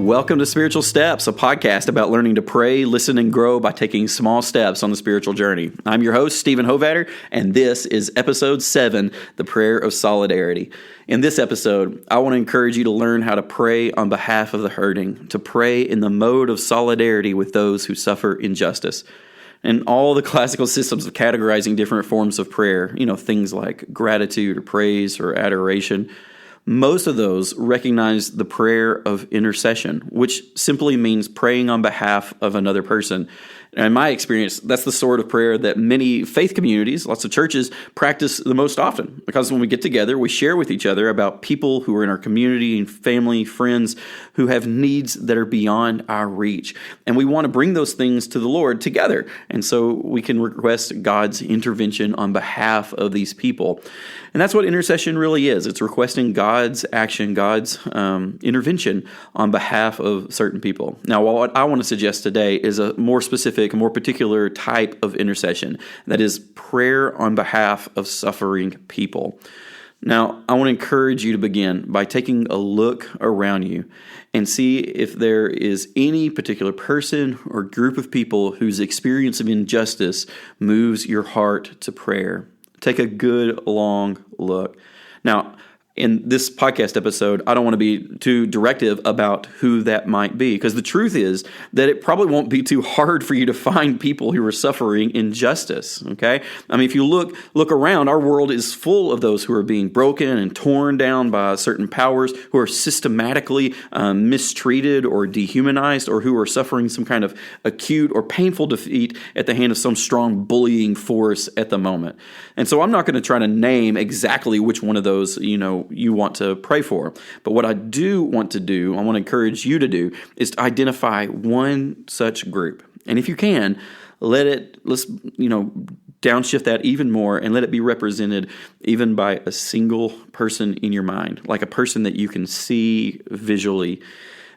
Welcome to Spiritual Steps, a podcast about learning to pray, listen, and grow by taking small steps on the spiritual journey. I'm your host, Stephen Hovatter, and this is episode 7, The Prayer of Solidarity. In this episode, I want to encourage you to learn how to pray on behalf of the hurting, to pray in the mode of solidarity with those who suffer injustice. And all the classical systems of categorizing different forms of prayer, things like gratitude or praise or adoration, most of those recognize the prayer of intercession, which simply means praying on behalf of another person. And in my experience, that's the sort of prayer that many faith communities, lots of churches, practice the most often. Because when we get together, we share with each other about people who are in our community and family, friends, who have needs that are beyond our reach. And we want to bring those things to the Lord together. And so we can request God's intervention on behalf of these people. And that's what intercession really is. It's requesting God's action, God's intervention on behalf of certain people. Now, what I want to suggest today is a more specific, a more particular type of intercession, that is prayer on behalf of suffering people. Now, I want to encourage you to begin by taking a look around you and see if there is any particular person or group of people whose experience of injustice moves your heart to prayer. Take a good, long look. Now, in this podcast episode, I don't want to be too directive about who that might be, because the truth is that it probably won't be too hard for you to find people who are suffering injustice, okay? I mean, if you look around, our world is full of those who are being broken and torn down by certain powers, who are systematically mistreated or dehumanized, or who are suffering some kind of acute or painful defeat at the hand of some strong bullying force at the moment. And so I'm not going to try to name exactly which one of those, you want to pray for. But what I do want to do, I want to encourage you to do, is to identify one such group. And if you can, let's downshift that even more and let it be represented even by a single person in your mind, like a person that you can see visually.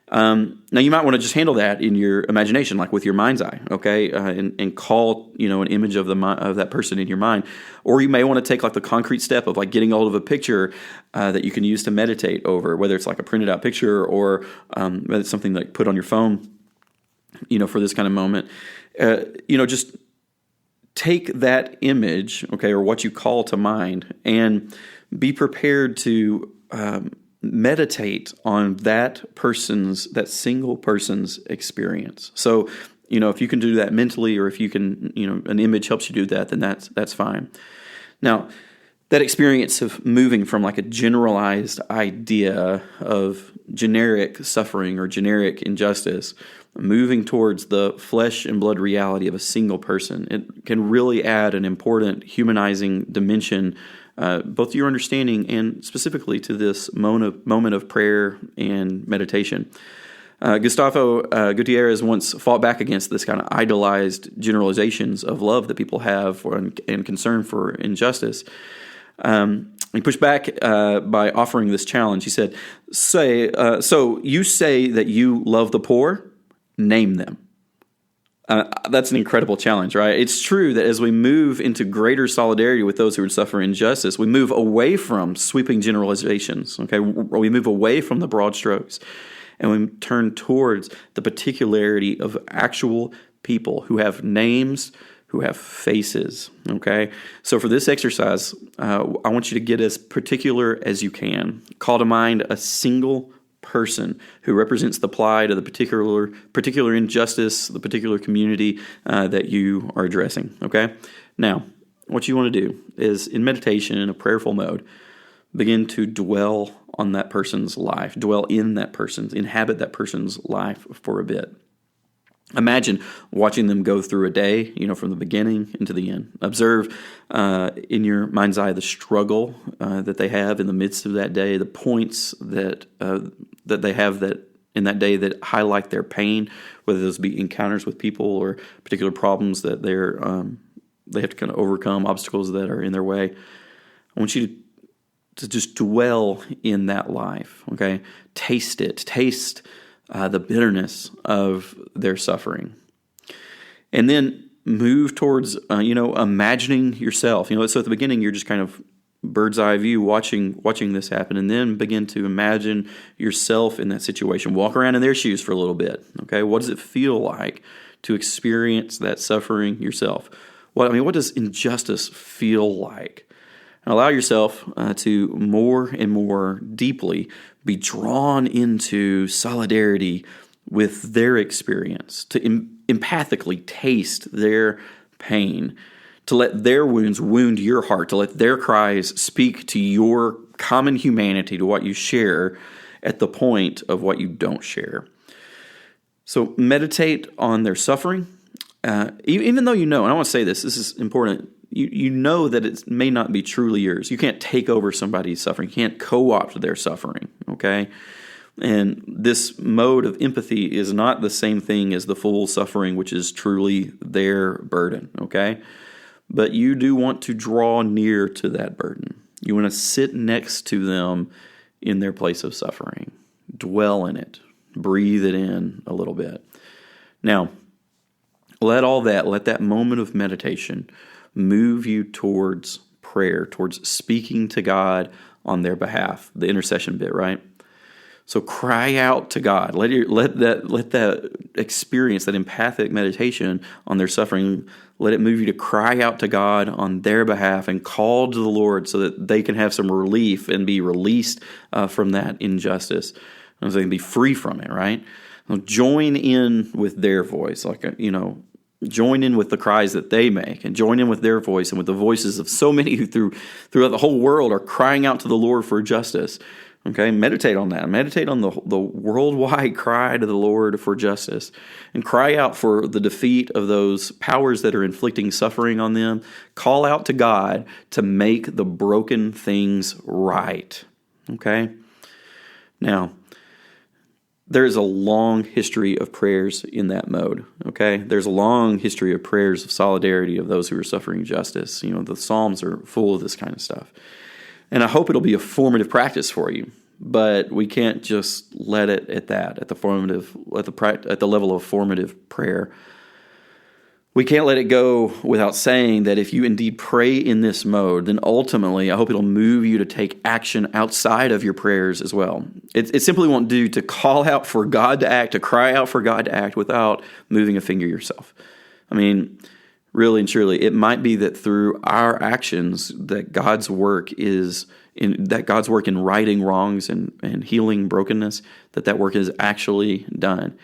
Now, you might want to just handle that in your imagination, like with your mind's eye, okay, and call, an image of that person in your mind. Or you may want to take like the concrete step of like getting hold of a picture that you can use to meditate over, whether it's like a printed out picture or whether it's something like put on your phone, for this kind of moment. Just take that image, okay, or what you call to mind, and be prepared to meditate on that single person's experience. So, if you can do that mentally, or if you can, an image helps you do that, then that's fine. Now, that experience of moving from like a generalized idea of generic suffering or generic injustice, moving towards the flesh and blood reality of a single person, it can really add an important humanizing dimension both to your understanding and specifically to this moment of prayer and meditation. Gustavo Gutierrez once fought back against this kind of idolized generalizations of love that people have and concern for injustice. He pushed back by offering this challenge. He said, so you say that you love the poor? Name them. That's an incredible challenge, right? It's true that as we move into greater solidarity with those who would suffer injustice, we move away from sweeping generalizations, okay? We move away from the broad strokes, and we turn towards the particularity of actual people who have names, who have faces, okay? So for this exercise, I want you to get as particular as you can. Call to mind a single person who represents the plight of the particular injustice, the particular community that you are addressing, okay? Now, what you want to do is, in meditation, in a prayerful mode, begin to dwell on that person's life, inhabit that person's life for a bit. Imagine watching them go through a day, from the beginning into the end. Observe in your mind's eye the struggle that they have in the midst of that day, the points that they have that in that day that highlight their pain, whether those be encounters with people or particular problems that they have to kind of overcome, obstacles that are in their way. I want you to just dwell in that life, okay? Taste it. Taste the bitterness of their suffering. And then move towards, imagining yourself. So at the beginning, you're just kind of bird's eye view, watching this happen, and then begin to imagine yourself in that situation. Walk around in their shoes for a little bit. Okay, what does it feel like to experience that suffering yourself? What does injustice feel like? And allow yourself to more and more deeply be drawn into solidarity with their experience, to empathically taste their pain, to let their wounds wound your heart, to let their cries speak to your common humanity, to what you share at the point of what you don't share. So meditate on their suffering, even though and I want to say this is important, you know that it may not be truly yours. You can't take over somebody's suffering. You can't co-opt their suffering, okay? And this mode of empathy is not the same thing as the full suffering, which is truly their burden, okay? But you do want to draw near to that burden. You want to sit next to them in their place of suffering. Dwell in it. Breathe it in a little bit. Now, let that moment of meditation move you towards prayer, towards speaking to God on their behalf, the intercession bit, right? So cry out to God. Let that experience, that empathic meditation on their suffering, let it move you to cry out to God on their behalf and call to the Lord so that they can have some relief and be released from that injustice. And so they can be free from it, right? Join in with their voice, join in with the cries that they make, and join in with their voice and with the voices of so many who throughout the whole world are crying out to the Lord for justice. Okay, meditate on that. Meditate on the worldwide cry to the Lord for justice, and cry out for the defeat of those powers that are inflicting suffering on them. Call out to God to make the broken things right. Okay? Now, there is a long history of prayers in that mode, okay? There's a long history of prayers of solidarity of those who are suffering justice. The Psalms are full of this kind of stuff. And I hope it'll be a formative practice for you, but we can't just let it at that, at the level of formative prayer. We can't let it go without saying that if you indeed pray in this mode, then ultimately I hope it'll move you to take action outside of your prayers as well. It simply won't do to call out for God to act, to cry out for God to act without moving a finger yourself. Really and truly, it might be that through our actions that God's work in righting wrongs and healing brokenness, that work is actually done.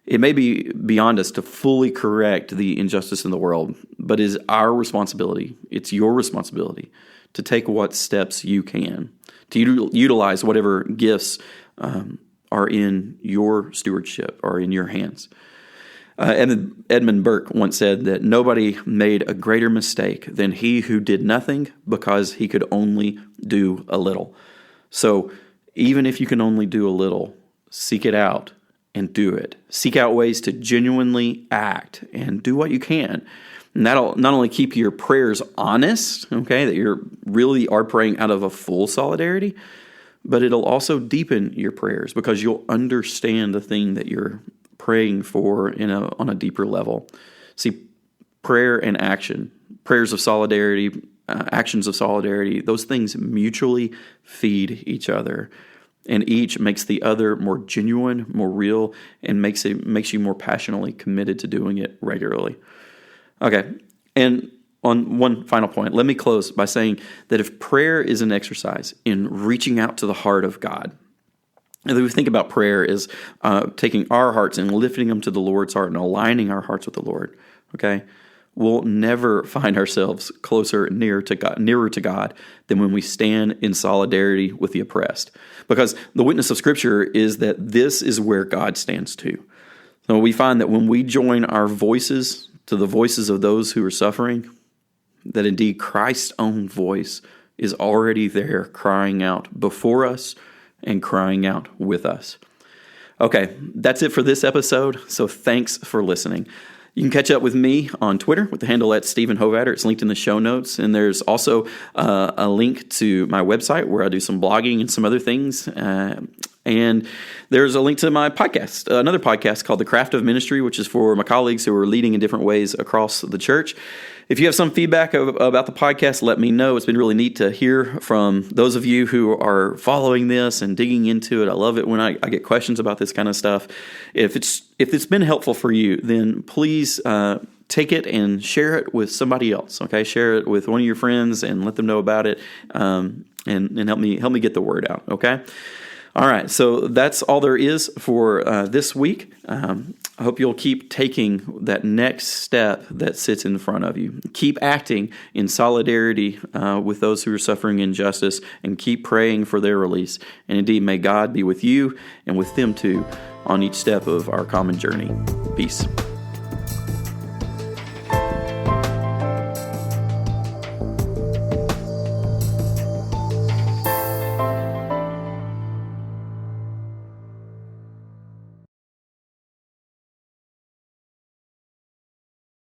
It may be beyond us to fully correct the injustice in the world, but it is our responsibility. It's your responsibility to take what steps you can, to utilize whatever gifts are in your stewardship or in your hands. Edmund Burke once said that nobody made a greater mistake than he who did nothing because he could only do a little. So even if you can only do a little, seek it out and do it. Seek out ways to genuinely act and do what you can. And that'll not only keep your prayers honest, okay, that you really are praying out of a full solidarity, but it'll also deepen your prayers because you'll understand the thing that you're praying for on a deeper level. See, prayer and action, prayers of solidarity, actions of solidarity, those things mutually feed each other. And each makes the other more genuine, more real, and makes you more passionately committed to doing it regularly. Okay, and on one final point, let me close by saying that if prayer is an exercise in reaching out to the heart of God, and we think about prayer as taking our hearts and lifting them to the Lord's heart and aligning our hearts with the Lord, okay? We'll never find ourselves nearer to God than when we stand in solidarity with the oppressed. Because the witness of Scripture is that this is where God stands too. So we find that when we join our voices to the voices of those who are suffering, that indeed Christ's own voice is already there crying out before us and crying out with us. Okay, that's it for this episode, so thanks for listening. You can catch up with me on Twitter with the handle @StephenHovatter. It's linked in the show notes. And there's also a link to my website where I do some blogging and some other things. And there's a link to my podcast, another podcast called The Craft of Ministry, which is for my colleagues who are leading in different ways across the church. If you have some feedback about the podcast, let me know. It's been really neat to hear from those of you who are following this and digging into it. I love it when I get questions about this kind of stuff. If it's been helpful for you, then please take it and share it with somebody else. Okay, share it with one of your friends and let them know about it, and help me get the word out. Okay. All right, so that's all there is for this week. I hope you'll keep taking that next step that sits in front of you. Keep acting in solidarity with those who are suffering injustice, and keep praying for their release. And indeed, may God be with you and with them too on each step of our common journey. Peace.